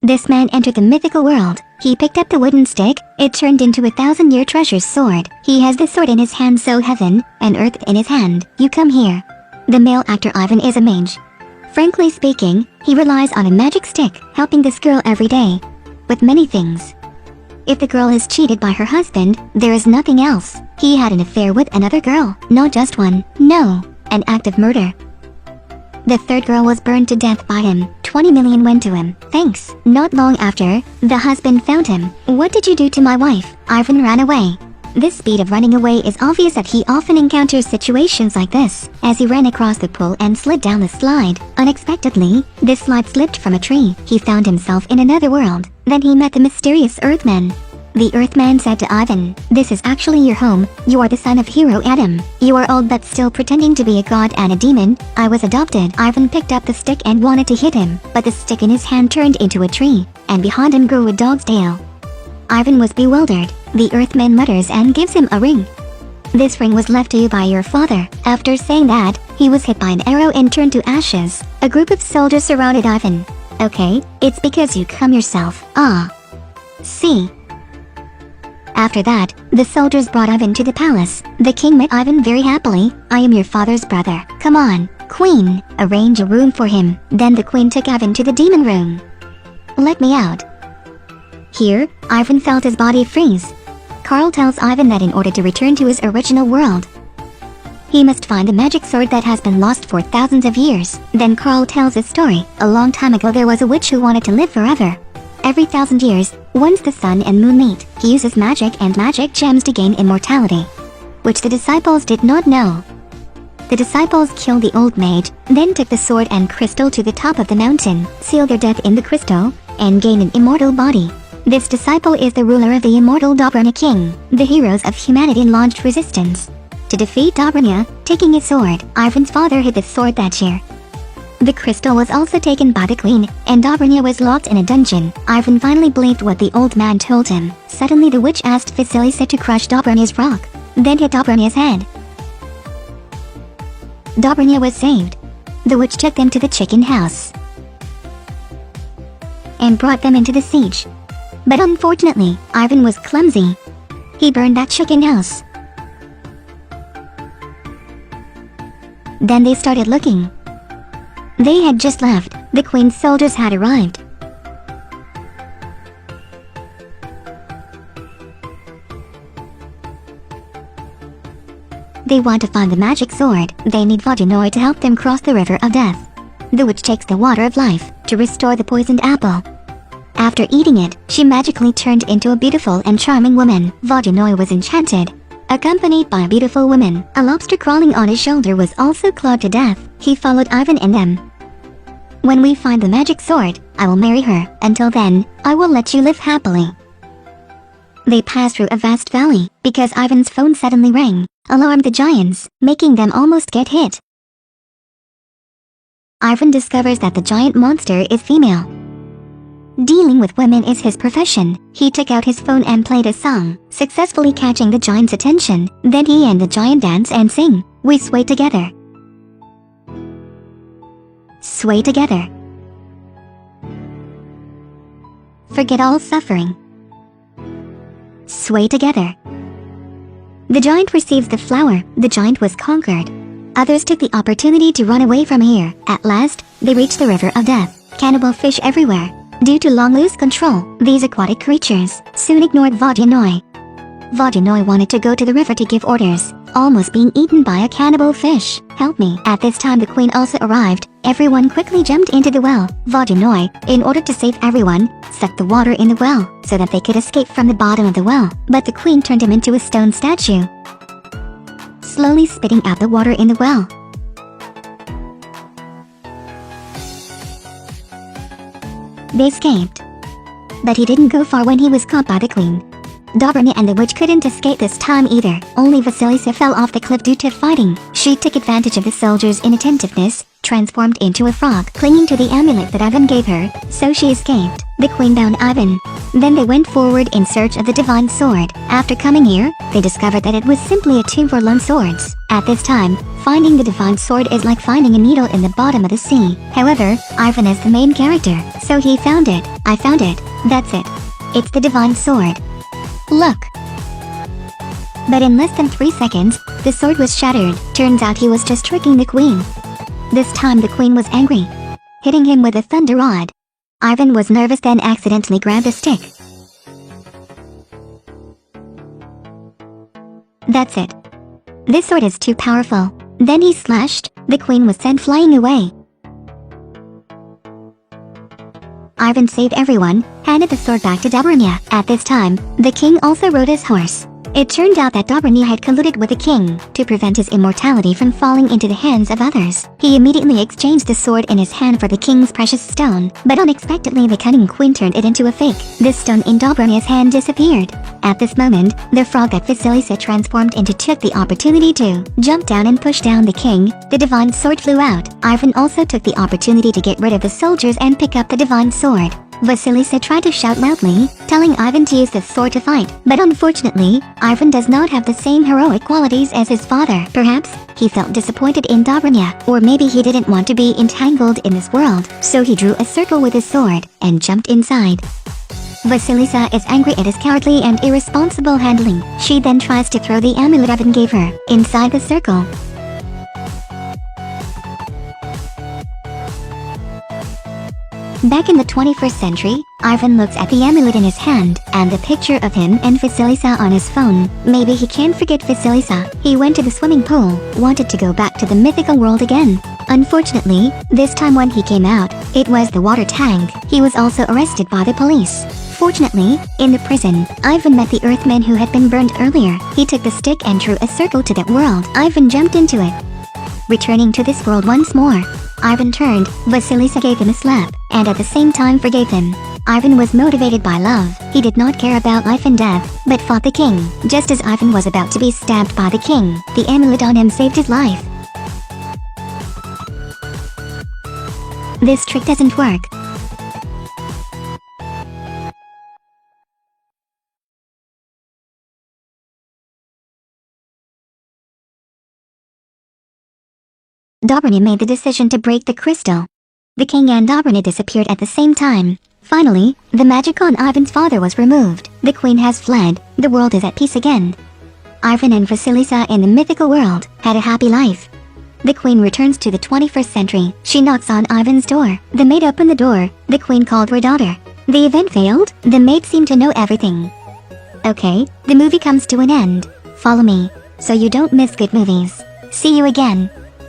This man entered the mythical world. He picked up the wooden stick. It turned into a 1,000-year treasure sword. He has the sword in his hand, so heaven and earth in his hand. You come here. The male actor Ivan is a mage. Frankly speaking, he relies on a magic stick, helping this girl every day with many things. If the girl is cheated by her husband, there is nothing else. He had an affair with another girl, not just one. No, an act of murder. The third girl was burned to death by him. 20 million went to him. Thanks. Not long after, the husband found him. What did you do to my wife? Ivan ran away. This speed of running away is obvious that he often encounters situations like this, as he ran across the pool and slid down the slide. Unexpectedly, this slide slipped from a tree. He found himself in another world. Then he met the mysterious Earthman. The Earthman said to Ivan, "This is actually your home. You are the son of hero Adam. You are old but still pretending to be a god and a demon. I was adopted." Ivan picked up the stick and wanted to hit him, but the stick in his hand turned into a tree, and behind him grew a dog's tail. Ivan was bewildered. The Earthman mutters and gives him a ring. "This ring was left to you by your father." After saying that, he was hit by an arrow and turned to ashes. A group of soldiers surrounded Ivan. "Okay, it's because you come yourself." "Ah. See." After that, the soldiers brought Ivan to the palace. The king met Ivan very happily. "I am your father's brother. Come on, queen, arrange a room for him." Then the queen took Ivan to the demon room. "Let me out." Here, Ivan felt his body freeze. Karl tells Ivan that in order to return to his original world, he must find the magic sword that has been lost for thousands of years. Then Karl tells his story. A long time ago there was a witch who wanted to live forever. Every 1,000 years, once the sun and moon meet, he uses magic and magic gems to gain immortality, which the disciples did not know. The disciples killed the old mage, then took the sword and crystal to the top of the mountain, sealed their death in the crystal, and gained an immortal body. This disciple is the ruler of the immortal Dobranya king. The heroes of humanity launched resistance to defeat Dobranya, taking his sword. Ivan's father hid the sword that year. The crystal was also taken by the queen, and Dobranya was locked in a dungeon. Ivan finally believed what the old man told him. Suddenly the witch asked Vasilisa to crush Dobranya's rock, then hit Dobranya's head. Dobranya was saved. The witch took them to the chicken house and brought them into the siege. But unfortunately, Ivan was clumsy. He burned that chicken house. Then they started looking. They had just left. The queen's soldiers had arrived. They want to find the magic sword. They need Vodyanoi to help them cross the river of death. The witch takes the water of life to restore the poisoned apple. After eating it, she magically turned into a beautiful and charming woman. Vodyanoi was enchanted. Accompanied by a beautiful woman, a lobster crawling on his shoulder was also clawed to death. He followed Ivan and them. "When we find the magic sword, I will marry her. Until then, I will let you live happily." They passed through a vast valley, because Ivan's phone suddenly rang, alarmed the giants, making them almost get hit. Ivan discovers that the giant monster is female. Dealing with women is his profession. He took out his phone and played a song, successfully catching the giant's attention. Then he and the giant dance and sing. "We sway together. Sway together. Forget all suffering. Sway together." The giant receives the flower. The giant was conquered. Others took the opportunity to run away from here. At last, they reached the river of death. Cannibal fish everywhere. Due to long loose control, these aquatic creatures soon ignored Vodyanoi. Vodyanoi wanted to go to the river to give orders, almost being eaten by a cannibal fish. "Help me." At this time the queen also arrived. Everyone quickly jumped into the well. Vodyanoi, in order to save everyone, sucked the water in the well, so that they could escape from the bottom of the well. But the queen turned him into a stone statue, slowly spitting out the water in the well. They escaped. But he didn't go far when he was caught by the queen. Dobranya and the witch couldn't escape this time either. Only Vasilisa fell off the cliff due to fighting. She took advantage of the soldiers' inattentiveness, transformed into a frog, clinging to the amulet that Ivan gave her, so she escaped. The queen bound Ivan. Then they went forward in search of the divine sword. After coming here, they discovered that it was simply a tomb for lone swords. At this time, finding the divine sword is like finding a needle in the bottom of the sea. However, Ivan is the main character, so he found it. I found it. That's it. It's the divine sword. Look. But in less than 3 seconds, the sword was shattered. Turns out he was just tricking the queen. This time the queen was angry, hitting him with a thunder rod. Ivan was nervous, then accidentally grabbed a stick. That's it. This sword is too powerful. Then he slashed. The queen was sent flying away. Ivan saved everyone, handed the sword back to Dobrynya. At this time, the king also rode his horse. It turned out that Dobrynya had colluded with the king to prevent his immortality from falling into the hands of others. He immediately exchanged the sword in his hand for the king's precious stone, but unexpectedly the cunning queen turned it into a fake. The stone in Dobrynya's hand disappeared. At this moment, the frog that Vasilisa transformed into took the opportunity to jump down and push down the king. The divine sword flew out. Ivan also took the opportunity to get rid of the soldiers and pick up the divine sword. Vasilisa tried to shout loudly, telling Ivan to use the sword to fight, but unfortunately, Ivan does not have the same heroic qualities as his father. Perhaps, he felt disappointed in Dobrynya, or maybe he didn't want to be entangled in this world, so he drew a circle with his sword, and jumped inside. Vasilisa is angry at his cowardly and irresponsible handling. She then tries to throw the amulet Ivan gave her, inside the circle. Back in the 21st century, Ivan looks at the amulet in his hand, and the picture of him and Vasilisa on his phone. Maybe he can't forget Vasilisa. He went to the swimming pool, wanted to go back to the mythical world again. Unfortunately, this time when he came out, it was the water tank. He was also arrested by the police. Fortunately, in the prison, Ivan met the Earthmen who had been burned earlier. He took the stick and drew a circle to that world. Ivan jumped into it. Returning to this world once more, Ivan turned. Vasilisa gave him a slap, and at the same time forgave him. Ivan was motivated by love. He did not care about life and death, but fought the king. Just as Ivan was about to be stabbed by the king, the amulet on him saved his life. This trick doesn't work. Dobrynya made the decision to break the crystal. The king and Dobrynya disappeared at the same time. Finally, the magic on Ivan's father was removed. The queen has fled. The world is at peace again. Ivan and Vasilisa in the mythical world had a happy life. The queen returns to the 21st century. She knocks on Ivan's door. The maid opened the door. The queen called her daughter. The event failed. The maid seemed to know everything. Okay, the movie comes to an end. Follow me, so you don't miss good movies. See you again.